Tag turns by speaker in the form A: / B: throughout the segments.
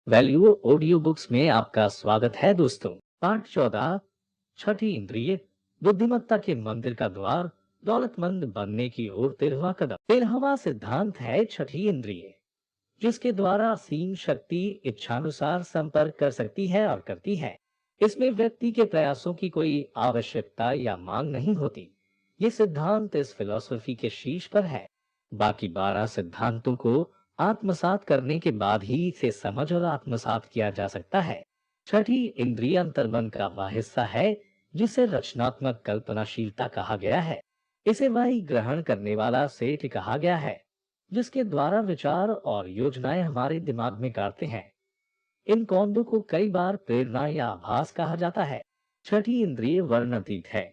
A: Value audio books में आपका स्वागत है दोस्तों। पाठ 14, छठी इंद्रिय, बुद्धिमत्ता के मंदिर का द्वार, दौलतमंद बनने की ओर 13वां कदम। 13वां सिद्धांत है छठी इंद्रिय, जिसके द्वारा असीम शक्ति इच्छानुसार संपर्क कर सकती है और करती है। इसमें व्यक्ति के प्रयासों की कोई आवश्यकता या मांग नहीं होती। ये सिद्धांत इस फिलॉसफी के शीर्ष पर है। बाकी 12 सिद्धांतों को आत्मसात करने के बाद ही इसे समझ और आत्मसात किया जा सकता है। छठी इंद्रिय अंतर्मन का वह हिस्सा है जिसे रचनात्मक कल्पनाशीलता कहा गया है। इसे वही ग्रहण करने वाला सेठ कहा गया है जिसके द्वारा विचार और योजनाएं हमारे दिमाग में गाड़ते हैं। इन कौंदों को कई बार प्रेरणा या आभास कहा जाता है। छठी इंद्रिय वर्णनातीत है।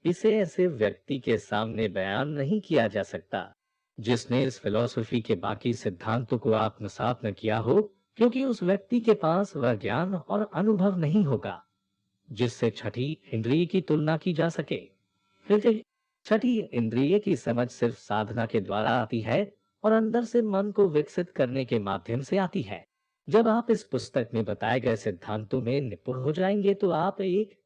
A: इसे ऐसे व्यक्ति के सामने बयान नहीं किया जा सकता जिसने इस फिलॉसफी के बाकी सिद्धांतों को आत्मसात न किया हो, क्योंकि उस व्यक्ति के पास वह ज्ञान और अनुभव नहीं होगा जिससे छठी इंद्रिय की तुलना की जा सके। फिर छठी इंद्रिय की समझ सिर्फ साधना के द्वारा आती है और अंदर से मन को विकसित करने के माध्यम से आती है। जब आप इस पुस्तक में बताए गए सिद्धांतों में निपुण हो जाएंगे तो आप एक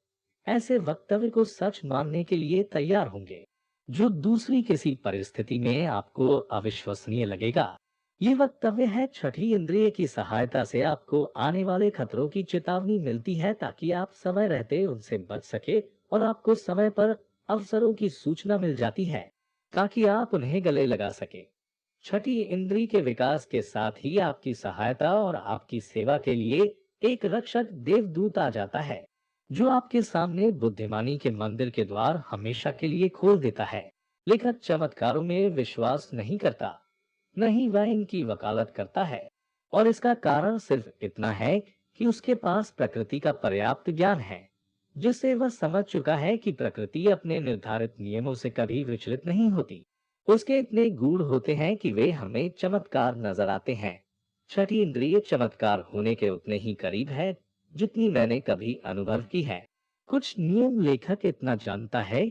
A: ऐसे वक्तव्य को सच मानने के लिए तैयार होंगे जो दूसरी किसी परिस्थिति में आपको अविश्वसनीय लगेगा। ये वक्तव्य है छठी इंद्रिय की सहायता से आपको आने वाले खतरों की चेतावनी मिलती है ताकि आप समय रहते उनसे बच सके, और आपको समय पर अवसरों की सूचना मिल जाती है ताकि आप उन्हें गले लगा सके। छठी इंद्री के विकास के साथ ही आपकी सहायता और आपकी सेवा के लिए एक रक्षक देवदूत आ जाता है जो आपके सामने बुद्धिमानी के मंदिर के द्वार हमेशा के लिए खोल देता है। लेखक चमत्कारों में विश्वास नहीं करता, न ही वह इनकी वकालत करता है, और इसका कारण सिर्फ इतना है कि उसके पास प्रकृति का पर्याप्त ज्ञान है जिससे वह समझ चुका है कि प्रकृति अपने निर्धारित नियमों से कभी विचलित नहीं होती। उसके इतने गूढ़ होते हैं कि वे हमें चमत्कार नजर आते हैं। छठी इंद्रिय चमत्कार होने के उतने ही करीब है जितनी मैंने कभी अनुभव की है। कुछ नियम लेखक इतना जानता है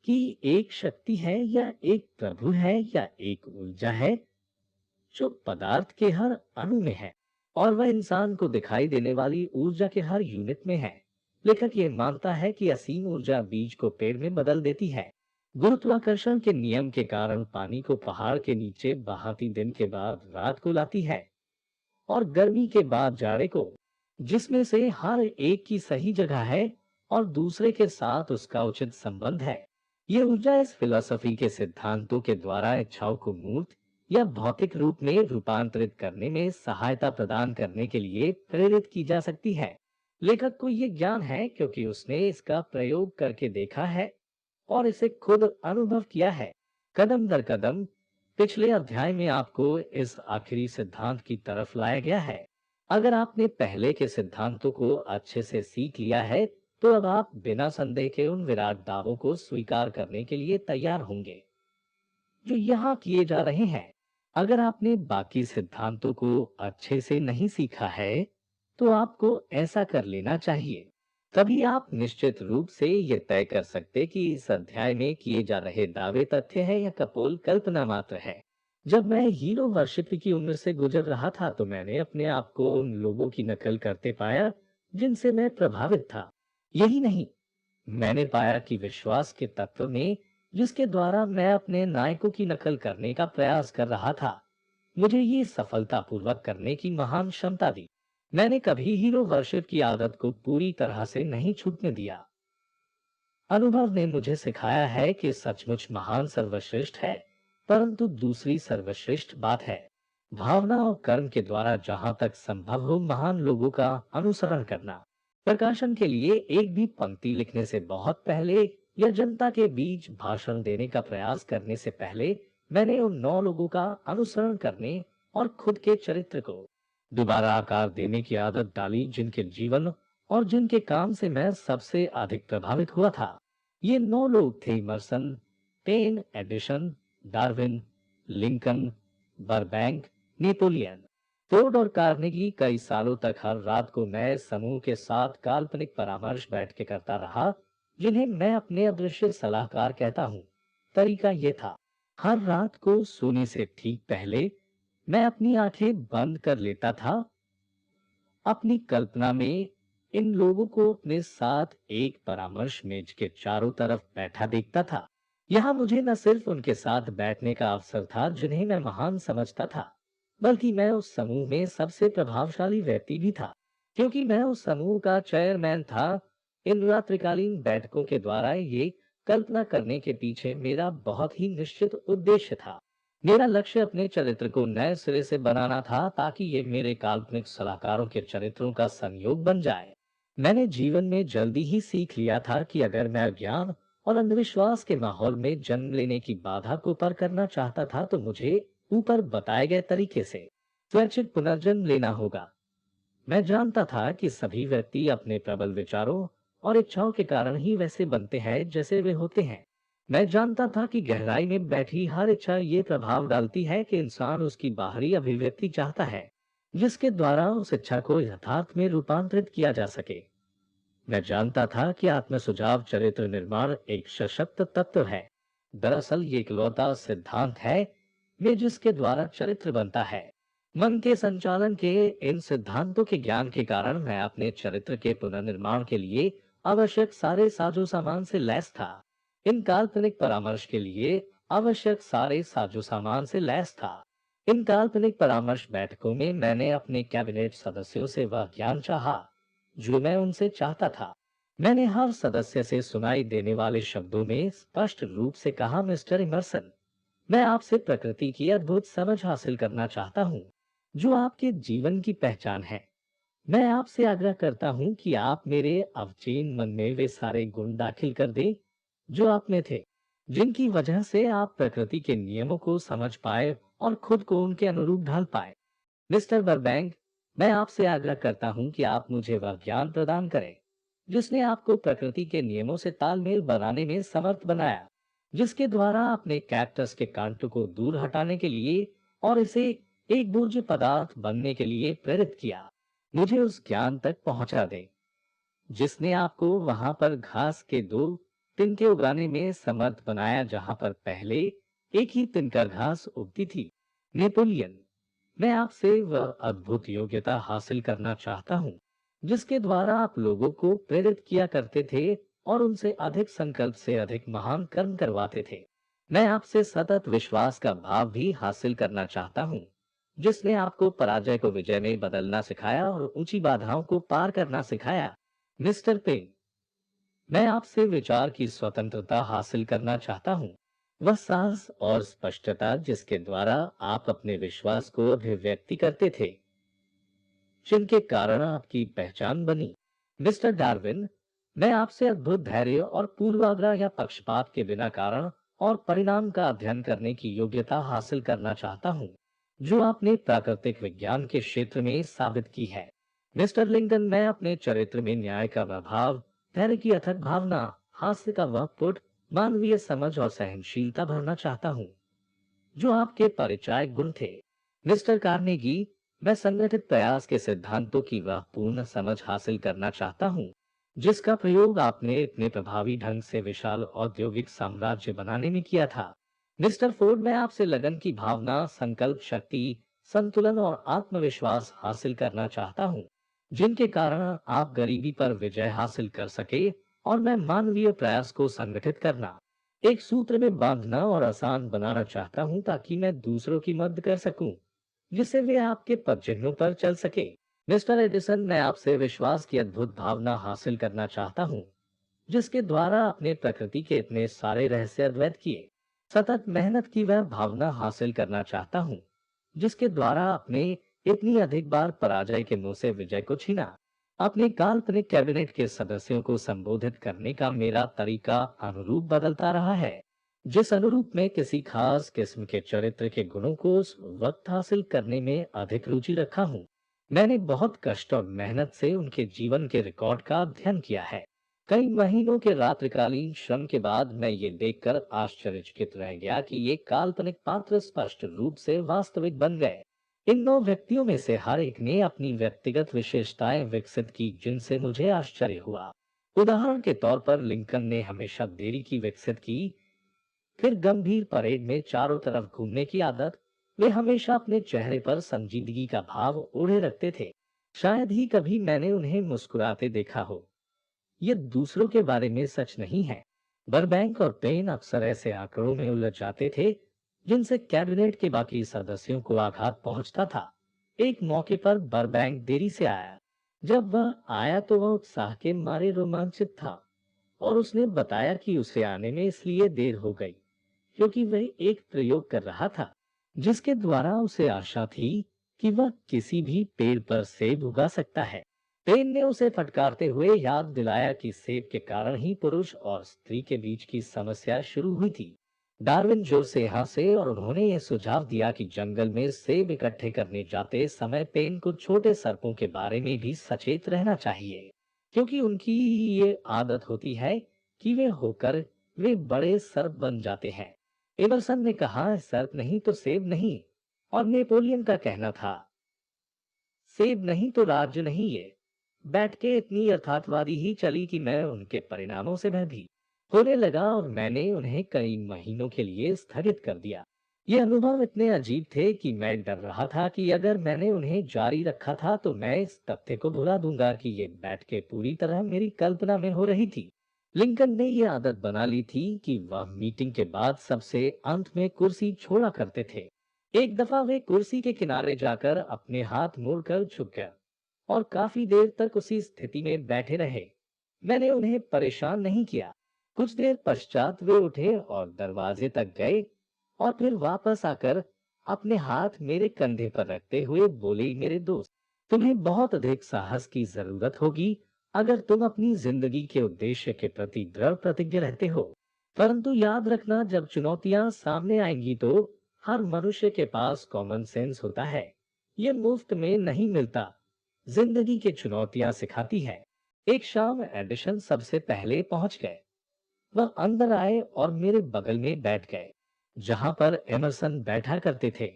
A: कि एक शक्ति है या एक प्रभु है या एक ऊर्जा है जो पदार्थ के हर अणु में है, और वह इंसान को दिखाई देने वाली ऊर्जा के हर यूनिट में है। लेखक ये मानता है कि असीम ऊर्जा बीज को पेड़ में बदल देती है। गुरुत्वाकर्षण के नियम के कारण पानी को पहाड़ के नीचे बहाती दिन के बाद रात को लाती है, और गर्मी के बाद जाड़े को, जिसमें से हर एक की सही जगह है और दूसरे के साथ उसका उचित संबंध है। ये ऊर्जा इस फिलॉसफी के सिद्धांतों के द्वारा इच्छाओं को मूर्त या भौतिक रूप में रूपांतरित करने में सहायता प्रदान करने के लिए प्रेरित की जा सकती है। लेखक को ये ज्ञान है क्योंकि उसने इसका प्रयोग करके देखा है और इसे खुद अनुभव किया है। कदम दर कदम पिछले अध्याय में आपको इस आखिरी सिद्धांत की तरफ लाया गया है। अगर आपने पहले के सिद्धांतों को अच्छे से सीख लिया है तो अब आप बिना संदेह के उन विराट दावों को स्वीकार करने के लिए तैयार होंगे जो यहाँ किए जा रहे हैं। अगर आपने बाकी सिद्धांतों को अच्छे से नहीं सीखा है तो आपको ऐसा कर लेना चाहिए। तभी आप निश्चित रूप से ये तय कर सकते कि इस अध्याय में किए जा रहे दावे तथ्य है या कपोल कल्पना मात्र है। जब मैं हीरो वर्शिप की उम्र से गुजर रहा था तो मैंने अपने आप को उन लोगों की नकल करते पाया जिनसे मैं प्रभावित था। यही नहीं, मैंने पाया कि विश्वास के तत्व में जिसके द्वारा मैं अपने नायकों की नकल करने का प्रयास कर रहा था, मुझे ये सफलतापूर्वक करने की महान क्षमता दी। मैंने कभी हीरो वर्शिप की आदत को पूरी तरह से नहीं छूटने दिया। अनुभव ने मुझे सिखाया है कि सचमुच महान सर्वश्रेष्ठ है, परंतु दूसरी सर्वश्रेष्ठ बात है भावना और कर्म के द्वारा जहां तक संभव हो महान लोगों का अनुसरण करना। प्रकाशन के लिए एक भी पंक्ति लिखने से बहुत पहले या जनता के बीच भाषण देने का प्रयास करने से पहले मैंने उन 9 लोगों का अनुसरण करने और खुद के चरित्र को दोबारा आकार देने की आदत डाली जिनके जीवन और जिनके काम से मैं सबसे अधिक प्रभावित हुआ था। ये 9 लोग थे Emerson, Penn, Edison, Darwin, Lincoln, Burbank, Napoleon, Ford और कार्नेगी। कई सालों तक हर रात को मैं समूह के साथ काल्पनिक परामर्श बैठ के करता रहा जिन्हें मैं अपने अदृश्य सलाहकार कहता हूँ। तरीका ये था, हर रात को सोने से ठीक पहले मैं अपनी आंखें बंद कर लेता था, अपनी कल्पना में इन लोगों को अपने साथ एक परामर्श मेज के चारों तरफ बैठा देखता था। यहाँ मुझे न सिर्फ उनके साथ बैठने का अवसर था जिन्हें मैं महान समझता था, बल्कि मैं उस समूह में सबसे प्रभावशाली व्यक्ति भी था, क्योंकि मैं उस समूह का चेयरमैन था। इन रात्रिकालीन बैठकों के द्वारा ये कल्पना करने के पीछे मेरा बहुत ही निश्चित उद्देश्य था। मेरा लक्ष्य अपने चरित्र को नए सिरे से बनाना था ताकि ये मेरे काल्पनिक सलाहकारों के चरित्रों का संयोग बन जाए। मैंने जीवन में जल्दी ही सीख लिया था कि अगर मैं अज्ञान और अंधविश्वास के माहौल में जन्म लेने की बाधा को पार करना चाहता था तो मुझे ऊपर बताए गए तरीके से स्वैच्छिक पुनर्जन्म लेना होगा। मैं जानता था कि सभी व्यक्ति अपने प्रबल विचारों और इच्छाओं के कारण ही वैसे बनते हैं जैसे वे होते हैं। मैं जानता था कि गहराई में बैठी हर इच्छा ये प्रभाव डालती है कि इंसान उसकी बाहरी अभिव्यक्ति चाहता है, जिसके द्वारा उस इच्छा को यथार्थ में रूपांतरित किया जा सके। मैं जानता था कि आत्म सुझाव चरित्र निर्माण एक सशक्त तत्व है। दरअसल ये इकलौता सिद्धांत है वे जिसके द्वारा चरित्र बनता है। मन के संचालन के इन सिद्धांतों के ज्ञान के कारण मैं अपने चरित्र के पुनर्निर्माण के लिए आवश्यक सारे साजो सामान से लैस था। इन काल्पनिक परामर्श के लिए आवश्यक सारे साजो सामान से लैस था। इन काल्पनिक परामर्श बैठकों में मैंने अपने कैबिनेट सदस्यों से वह ज्ञान चाहा जो मैं उनसे चाहता था। मैंने हर सदस्य से सुनाई देने वाले शब्दों में स्पष्ट रूप से कहा, मिस्टर इमर्सन, मैं आपसे प्रकृति की अद्भुत समझ हासिल करना चाहता हूँ, जो आपके जीवन की पहचान है। मैं आपसे आग्रह करता हूँ कि आप मेरे अवचेतन मन में वे सारे गुण दाखिल कर दें जो आप में थे, जिनकी वजह से आप प्रकृति के नियमों को समझ पाए और खुद को उनके अनुरूप ढाल पाए। मिस्टर बर्बैंक, मैं आपसे आग्रह करता हूं कि आप मुझे वह ज्ञान प्रदान करें जिसने आपको प्रकृति के नियमों से तालमेल बनाने में समर्थ बनाया, जिसके द्वारा आपने कैक्टस के कांटों को दूर हटाने के लिए और इसे एक बुर्ज पदार्थ बनने के लिए प्रेरित किया। मुझे उस ज्ञान तक पहुंचा दे जिसने आपको वहां पर घास के दो तिनके उगाने में समर्थ बनाया जहां पर पहले एक ही तिनकर घास उगती थी। नेपोलियन, मैं आपसे वह अद्भुत योग्यता हासिल करना चाहता हूँ जिसके द्वारा आप लोगों को प्रेरित किया करते थे और उनसे अधिक संकल्प से अधिक महान कर्म करवाते थे। मैं आपसे सतत विश्वास का भाव भी हासिल करना चाहता हूँ जिसने आपको पराजय को विजय में बदलना सिखाया और ऊंची बाधाओं को पार करना सिखाया। मिस्टर पेन, मैं आपसे विचार की स्वतंत्रता हासिल करना चाहता हूँ, वह साहस और स्पष्टता जिसके द्वारा आप अपने विश्वास को अभिव्यक्ति करते थे, जिनके कारण आपकी पहचान बनी। मिस्टर डार्विन, मैं आपसे अद्भुत धैर्य और पूर्वाग्रह या पक्षपात के बिना कारण और परिणाम का अध्ययन करने की योग्यता हासिल करना चाहता हूँ, जो आपने प्राकृतिक विज्ञान के क्षेत्र में साबित की है। मिस्टर लिंकन, मैं अपने चरित्र में न्याय का प्रभाव, धैर्य की अथक भावना, हास्य का वह पुट, मानवीय समझ और सहनशीलता भरना चाहता हूँ जो आपके परिचायक गुण थे। मिस्टर कार्नेगी, मैं संगठित प्रयास के सिद्धांतों की वह पूर्ण समझ हासिल करना चाहता हूँ जिसका प्रयोग आपने इतने प्रभावी ढंग से विशाल औद्योगिक साम्राज्य बनाने में किया था। मिस्टर फोर्ड, मैं आपसे लगन की भावना, संकल्प शक्ति, संतुलन और आत्मविश्वास हासिल करना चाहता हूँ जिनके कारण आप गरीबी पर विजय हासिल कर सके और मैं मानवीय प्रयास को संगठित करना, एक सूत्र में बांधना और आसान बनाना चाहता हूं ताकि मैं दूसरों की मदद कर सकूं जिससे वे आपके पदचिन्हों पर चल सके। मिस्टर एडिसन, मैं आपसे विश्वास की अद्भुत भावना हासिल करना चाहता हूं जिसके द्वारा आपने प्रकृति के इतने सारे रहस्य अद्वैत किए। सतत मेहनत की वह भावना हासिल करना चाहता हूं जिसके द्वारा आपने इतनी अधिक बार पराजय के मुंह से विजय को छीना। अपने काल्पनिक कैबिनेट के सदस्यों को संबोधित करने का मेरा तरीका अनुरूप बदलता रहा है, जिस अनुरूप में किसी खास किस्म के चरित्र के गुणों को उस वक्त हासिल करने में अधिक रुचि रखा हूँ। मैंने बहुत कष्ट और मेहनत से उनके जीवन के रिकॉर्ड का अध्ययन किया है। कई महीनों के रात्रिकालीन श्रम के बाद मैं ये देखकर आश्चर्यचकित रह गया कि ये काल्पनिक पात्र स्पष्ट रूप से वास्तविक बन गए। इन 9 व्यक्तियों में से हर एक ने अपनी व्यक्तिगत विशेषताएं विकसित की जिनसे मुझे आश्चर्य हुआ। उदाहरण के तौर पर लिंकन ने हमेशा देरी की विकसित की, फिर गंभीर परेड में चारों तरफ घूमने की आदत, वे हमेशा अपने चेहरे पर संजीदगी का भाव ओढ़े रखते थे। शायद ही कभी मैंने उन्हें मुस्कुराते देखा हो। ये दूसरों के बारे में सच नहीं है। बर्बैंक और पेन अक्सर ऐसे आंकड़ों में उलझ जाते थे जिनसे कैबिनेट के बाकी सदस्यों को आघात पहुंचता था। एक मौके पर बर्बैंक देरी से आया। जब वह आया तो वह उत्साह के मारे रोमांचित था और उसने बताया कि उसे आने में इसलिए देर हो गई क्योंकि वह एक प्रयोग कर रहा था जिसके द्वारा उसे आशा थी कि वह किसी भी पेड़ पर सेब उगा सकता है। पेन ने उसे फटकारते हुए याद दिलाया कि सेब के कारण ही पुरुष और स्त्री के बीच की समस्या शुरू हुई थी। डार्विन जोर से हंसे और उन्होंने यह सुझाव दिया कि जंगल में सेब इकट्ठे करने जाते समय पेन को छोटे सर्पों के बारे में भी सचेत रहना चाहिए क्योंकि उनकी ये आदत होती है कि वे बड़े सर्प बन जाते हैं। एमरसन ने कहा, सर्प नहीं तो सेब नहीं। और नेपोलियन का कहना था, सेब नहीं तो राज्य नहीं। ये बैठ के इतनी यथार्थवादी ही चली कि मैं उनके परिणामों से भयभीत होने लगा और मैंने उन्हें कई महीनों के लिए स्थगित कर दिया। ये अनुभव इतने अजीब थे कि मैं डर रहा था कि अगर मैंने उन्हें जारी रखा था तो मैं इस तथ्य को भुला दूंगा कि ये बैठकें पूरी तरह मेरी कल्पना में हो रही थी। लिंकन ने ये आदत बना ली थी कि वह मीटिंग के बाद सबसे अंत में कुर्सी छोड़ा करते थे। एक दफा वे कुर्सी के किनारे जाकर अपने हाथ मोड़कर झुक गए और काफी देर तक उसी स्थिति में बैठे रहे। मैंने उन्हें परेशान नहीं किया। कुछ देर पश्चात वे उठे और दरवाजे तक गए और फिर वापस आकर अपने हाथ मेरे कंधे पर रखते हुए बोले, मेरे दोस्त, तुम्हें बहुत अधिक साहस की जरूरत होगी अगर तुम अपनी जिंदगी के उद्देश्य के प्रति दृढ़ प्रतिज्ञ रहते हो। परंतु याद रखना, जब चुनौतियां सामने आएंगी तो हर मनुष्य के पास कॉमन सेंस होता है। ये मुफ्त में नहीं मिलता। जिंदगी की चुनौतियां सिखाती है। एक शाम एडिशन सबसे पहले पहुंच गए। वह अंदर आए और मेरे बगल में बैठ गए जहां पर एमरसन बैठा करते थे।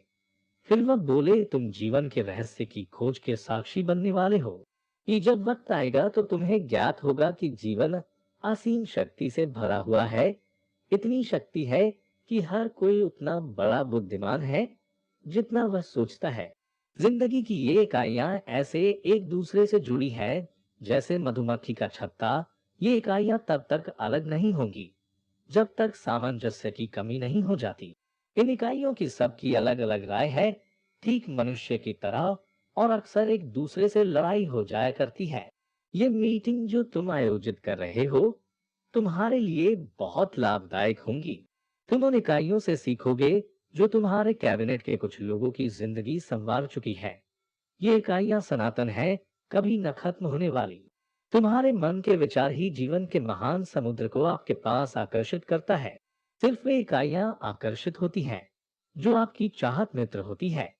A: फिर वह बोले, तुम जीवन के रहस्य की खोज के साक्षी बनने वाले हो कि जब वक्त आएगा तो तुम्हें ज्ञात होगा कि जीवन असीम शक्ति से भरा हुआ है। इतनी शक्ति है कि हर कोई उतना बड़ा बुद्धिमान है जितना वह सोचता है। जिंदगी की ये इकाइयां ऐसे एक दूसरे से जुड़ी है जैसे मधुमक्खी का छत्ता। ये इकाइयां तब तक अलग नहीं होंगी जब तक सामंजस्य की कमी नहीं हो जाती। इन इकाइयों की सबकी अलग अलग राय है, ठीक मनुष्य की तरह, और अक्सर एक दूसरे से लड़ाई हो जाया करती है। ये मीटिंग जो तुम आयोजित कर रहे हो तुम्हारे लिए बहुत लाभदायक होंगी। तुम उन इकाइयों से सीखोगे जो तुम्हारे कैबिनेट के कुछ लोगों की जिंदगी संवार चुकी है। ये इकाइयां सनातन है, कभी न खत्म होने वाली। तुम्हारे मन के विचार ही जीवन के महान समुद्र को आपके पास आकर्षित करता है। सिर्फ वे इकाइयां आकर्षित होती हैं जो आपकी चाहत मित्र होती है,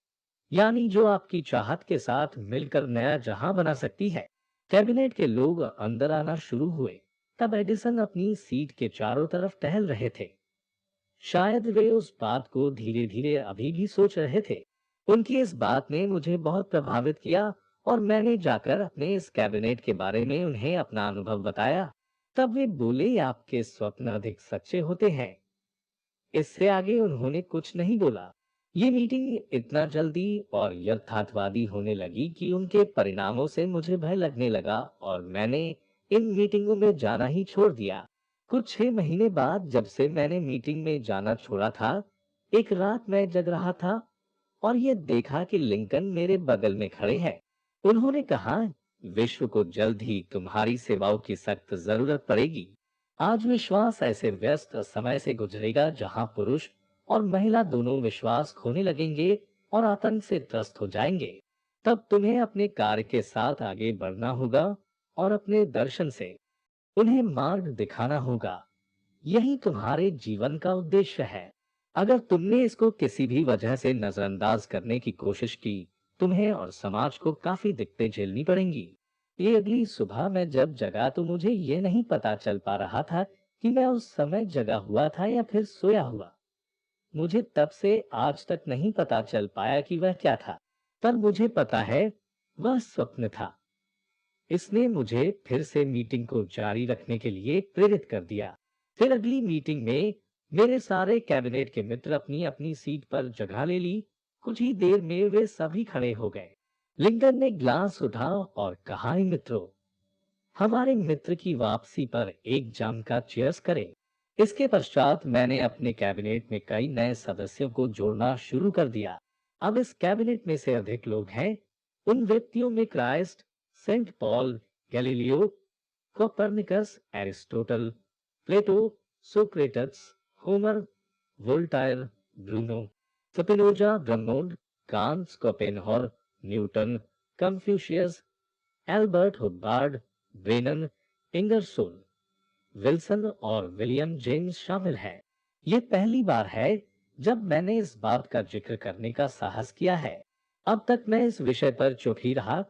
A: यानी जो आपकी चाहत के साथ मिलकर नया जहां बना सकती है। कैबिनेट के लोग अंदर आना शुरू हुए तब एडिसन अपनी सीट के चारों तरफ टहल रहे थे। शायद वे उस बात को धीरे धीरे अभी भी सोच रहे थे। उनकी इस बात ने मुझे बहुत प्रभावित किया और मैंने जाकर अपने इस कैबिनेट के बारे में उन्हें अपना अनुभव बताया। तब वे बोले, आपके स्वप्न अधिक सच्चे होते हैं। इससे आगे उन्होंने कुछ नहीं बोला। ये मीटिंग इतना जल्दी और यथार्थवादी होने लगी कि उनके परिणामों से मुझे भय लगने लगा और मैंने इन मीटिंगों में जाना ही छोड़ दिया। कुछ 6 महीने बाद जब से मैंने मीटिंग में जाना छोड़ा था, एक रात मैं जग रहा था और ये देखा कि लिंकन मेरे बगल में खड़े हैं। उन्होंने कहा, विश्व को जल्द ही तुम्हारी सेवाओं की सख्त जरूरत पड़ेगी। आज विश्वास ऐसे व्यस्त समय से गुजरेगा जहां पुरुष और महिला दोनों विश्वास खोने लगेंगे और आतंक से त्रस्त हो जाएंगे। तब तुम्हें अपने कार्य के साथ आगे बढ़ना होगा और अपने दर्शन से उन्हें मार्ग दिखाना होगा। यही तुम्हारे जीवन का उद्देश्य है। अगर तुमने इसको किसी भी वजह से नजरअंदाज करने की कोशिश की, तुम्हें और समाज को काफी दिक्कतें झेलनी पड़ेंगी। ये अगली सुबह मैं जब जगा तो मुझे ये नहीं पता चल पा रहा था कि मैं उस समय जगा हुआ था या फिर सोया हुआ। मुझे तब से आज तक नहीं पता चल पाया कि वह क्या था, पर मुझे पता है वह स्वप्न था। इसने मुझे फिर से मीटिंग को जारी रखने के लिए प्रेरित कर दिया। फिर अगली मीटिंग में मेरे सारे कैबिनेट के मित्र अपनी अपनी सीट पर जगह ले ली कुछ ही देर में वे सभी खड़े हो गए। लिंकन ने ग्लास उठा और कहा, मित्रों, हमारे मित्र की वापसी पर एक जाम का चीयर्स करें। इसके पश्चात मैंने अपने कैबिनेट में कई नए सदस्यों को जोड़ना शुरू कर दिया। अब इस कैबिनेट में से अधिक लोग हैं उन व्यक्तियों में Christ, Saint Paul, Galileo, Copernicus, Aristotle, Plato, Socrates, Homer, Voltaire, Bruno, Spinoza, ब्रह्मोंड, Kant, Schopenhauer, Newton, Confucius, Albert Hubbard, Brennan, Ingersoll, Wilson और विलियम जेम्स शामिल हैं। ये पहली बार है जब मैंने इस बात का जिक्र करने का साहस किया है। अब तक मैं इस विषय पर चुप ही रहा,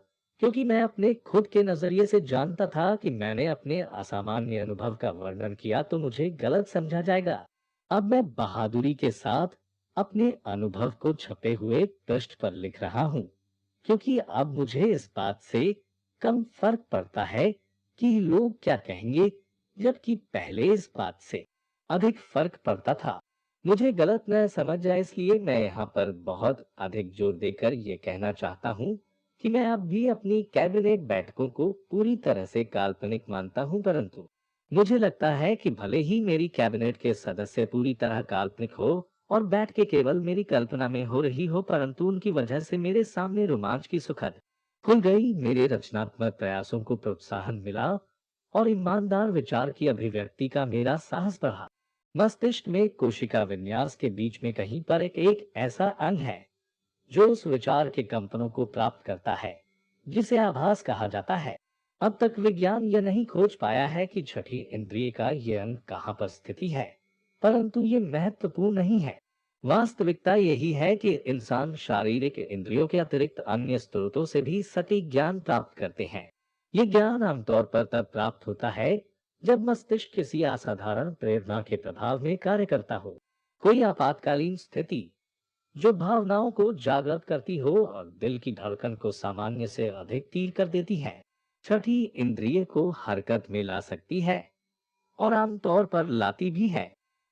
A: क्योंकि मैं अपने खुद के नजरिए से जानता था कि मैंने अपने असामान्य अनुभव का वर्णन किया तो मुझे गलत समझा जाएगा। अब मैं बहादुरी के साथ अपने अनुभव को छपे हुए पृष्ठ पर लिख रहा हूँ, क्योंकि अब मुझे इस बात से कम फर्क पड़ता है कि लोग क्या कहेंगे, जबकि पहले इस बात से अधिक फर्क पड़ता था। मुझे गलत न समझ जाए, इसलिए मैं यहाँ पर बहुत अधिक जोर देकर ये कहना चाहता हूँ कि मैं अब भी अपनी कैबिनेट बैठकों को पूरी तरह से काल्पनिक मानता हूँ, परंतु मुझे लगता है कि भले ही मेरी कैबिनेट के सदस्य पूरी तरह काल्पनिक हो और बैठ के केवल मेरी कल्पना में हो रही हो, परंतु उनकी वजह से मेरे सामने रोमांच की सुखद खुल गई, मेरे रचनात्मक प्रयासों को प्रोत्साहन मिला और ईमानदार विचार की अभिव्यक्ति का मेरा साहस बढ़ा। मस्तिष्क में कोशिका विन्यास के बीच में कहीं पर एक ऐसा अंग है जो उस विचार के कंपनों को प्राप्त करता है जिसे आभास कहा जाता है। अब तक विज्ञान यह नहीं खोज पाया है कि छठी इंद्रिय का यह अंग कहाँ पर स्थिति है, परंतु ये महत्वपूर्ण नहीं है। वास्तविकता यही है कि इंसान शारीरिक इंद्रियों के अतिरिक्त अन्य स्रोतों से भी सटीक ज्ञान प्राप्त करते हैं। ये ज्ञान आमतौर पर तब प्राप्त होता है जब मस्तिष्क किसी असाधारण प्रेरणा के प्रभाव में कार्य करता हो। कोई आपातकालीन स्थिति जो भावनाओं को जागृत करती हो और दिल की धड़कन को सामान्य से अधिक तीव्र कर देती है, छठी इंद्रिय को हरकत में ला सकती है और आमतौर पर लाती भी है।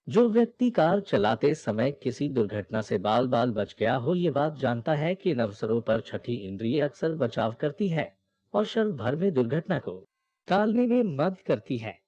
A: जो व्यक्ति कार चलाते समय किसी दुर्घटना से बाल बाल बच गया हो, ये बात जानता है कि इन अवसरों पर छठी इंद्रिय अक्सर बचाव करती है और क्षण भर में दुर्घटना को टालने में मदद करती है।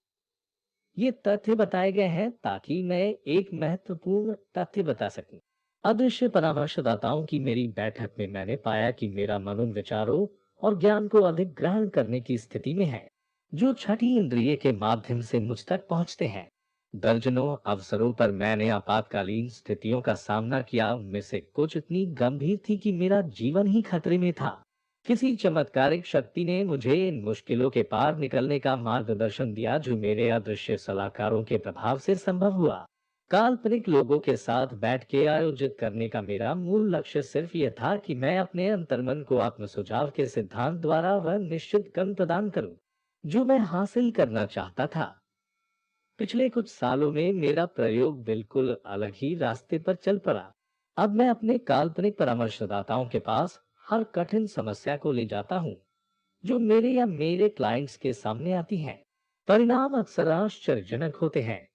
A: ये तथ्य बताए गए हैं ताकि मैं एक महत्वपूर्ण तथ्य बता सकूं। अदृश्य परामर्शदाताओं की मेरी बैठक में मैंने पाया कि मेरा मन उन विचारों और ज्ञान को अधिक ग्रहण करने की स्थिति में है जो छठी इंद्रिय के माध्यम से मुझ तक पहुंचते हैं। दर्जनों अवसरों पर मैंने आपातकालीन स्थितियों का सामना किया, उनमें से कुछ इतनी गंभीर थी कि मेरा जीवन ही खतरे में था। किसी चमत्कारिक शक्ति ने मुझे इन मुश्किलों के पार निकलने का मार्गदर्शन दिया जो मेरे अदृश्य सलाहकारों के प्रभाव से संभव हुआ। काल्पनिक लोगों के साथ बैठ के आयोजित करने का मेरा मूल लक्ष्य सिर्फ यह था कि मैं अपने अंतर्मन को आत्म सुझाव के सिद्धांत द्वारा वह निश्चित कर्म प्रदान करूं जो मैं हासिल करना चाहता था। पिछले कुछ सालों में मेरा प्रयोग बिल्कुल अलग ही रास्ते पर चल पड़ा। अब मैं अपने काल्पनिक परामर्शदाताओं के पास हर कठिन समस्या को ले जाता हूँ जो मेरे या मेरे क्लाइंट्स के सामने आती है। परिणाम अक्सर आश्चर्यजनक होते हैं।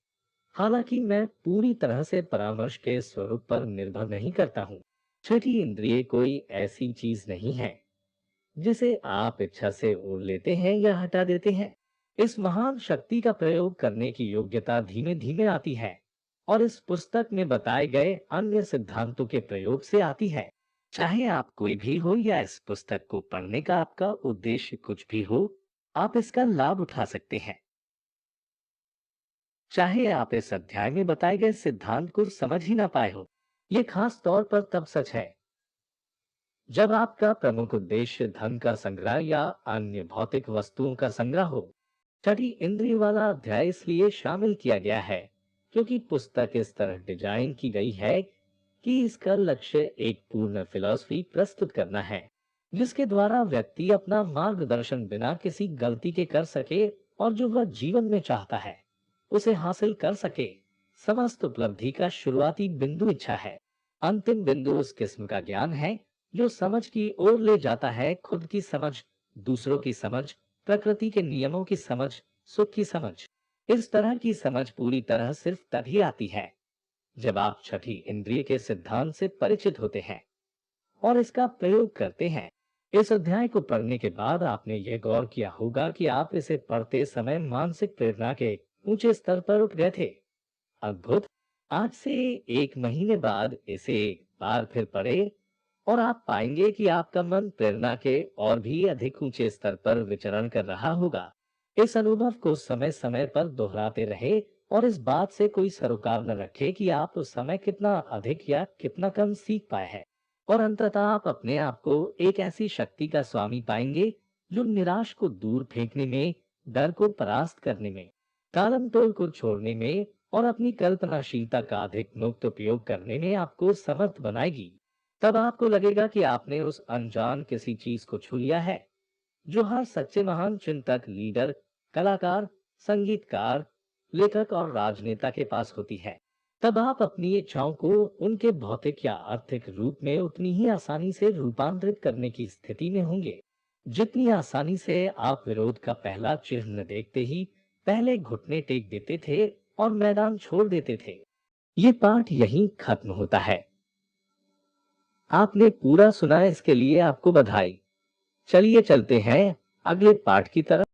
A: हालांकि मैं पूरी तरह से परामर्श के स्वरूप पर निर्भर नहीं करता हूँ। छठी इंद्रिय कोई ऐसी चीज नहीं है जिसे आप इच्छा से ओढ़ लेते हैं या हटा देते हैं। इस महान शक्ति का प्रयोग करने की योग्यता धीमे धीमे आती है और इस पुस्तक में बताए गए अन्य सिद्धांतों के प्रयोग से आती है। चाहे आप कोई भी हो या इस पुस्तक को पढ़ने का आपका उद्देश्य कुछ भी हो, आप इसका लाभ उठा सकते हैं। चाहे आप इस अध्याय में बताए गए सिद्धांत को समझ ही ना पाए हो। ये खास तौर पर तब सच है जब आपका प्रमुख उद्देश्य धन का संग्रह या अन्य भौतिक वस्तुओं का संग्रह हो। छठी इंद्रिय वाला अध्याय इसलिए शामिल किया गया है क्योंकि पुस्तक इस तरह डिजाइन की गई है कि इसका लक्ष्य एक पूर्ण फिलॉसफी प्रस्तुत करना है जिसके द्वारा व्यक्ति अपना मार्गदर्शन बिना किसी गलती के कर सके और जो वह जीवन में चाहता है उसे हासिल कर सके। समस्त उपलब्धि का शुरुआती बिंदु इच्छा है। अंतिम बिंदु उस किस्म का ज्ञान है जो समझ की ओर ले जाता है, खुद की समझ, दूसरों की समझ, प्रकृति के नियमों की समझ, सुख की समझ। इस तरह की समझ पूरी तरह सिर्फ तभी आती है जब आप छठी इंद्रिय के सिद्धांत से परिचित होते हैं। और इसका प्रयोग करते हैं। इस अध्याय को पढ़ने के बाद आपने यह गौर किया होगा कि आप इसे पढ़ते समय मानसिक प्रेरणा के ऊंचे स्तर पर उठ गए थे। अद्भुत। आज से 1 महीने बाद इसे एक बार फिर पढ़े और आप पाएंगे कि आपका मन प्रेरणा के और भी अधिक ऊंचे स्तर पर विचरण कर रहा होगा। इस अनुभव को समय समय पर दोहराते रहे और इस बात से कोई सरोकार न रखे कि आप उस समय कितना अधिक या कितना कम सीख पाए हैं। और अंततः आप अपने आप को एक ऐसी शक्ति का स्वामी पाएंगे जो निराश को दूर फेंकने में, डर को परास्त करने में, टालम टोल को छोड़ने में और अपनी कल्पनाशीलता का अधिक मुक्त उपयोग करने में आपको समर्थ बनाएगी। तब आपको लगेगा कि आपने उस अनजान किसी चीज को छू लिया है जो हर सच्चे महान चिंतक, लीडर, कलाकार, संगीतकार, लेखक और राजनेता के पास होती है। तब आप अपनी इच्छाओं को उनके भौतिक या आर्थिक रूप में उतनी ही आसानी से रूपांतरित करने की स्थिति में होंगे जितनी आसानी से आप विरोध का पहला चिन्ह देखते ही पहले घुटने टेक देते थे और मैदान छोड़ देते थे। ये पाठ यहीं खत्म होता है। आपने पूरा सुना, इसके लिए आपको बधाई। चलिए चलते हैं अगले पाठ की तरफ।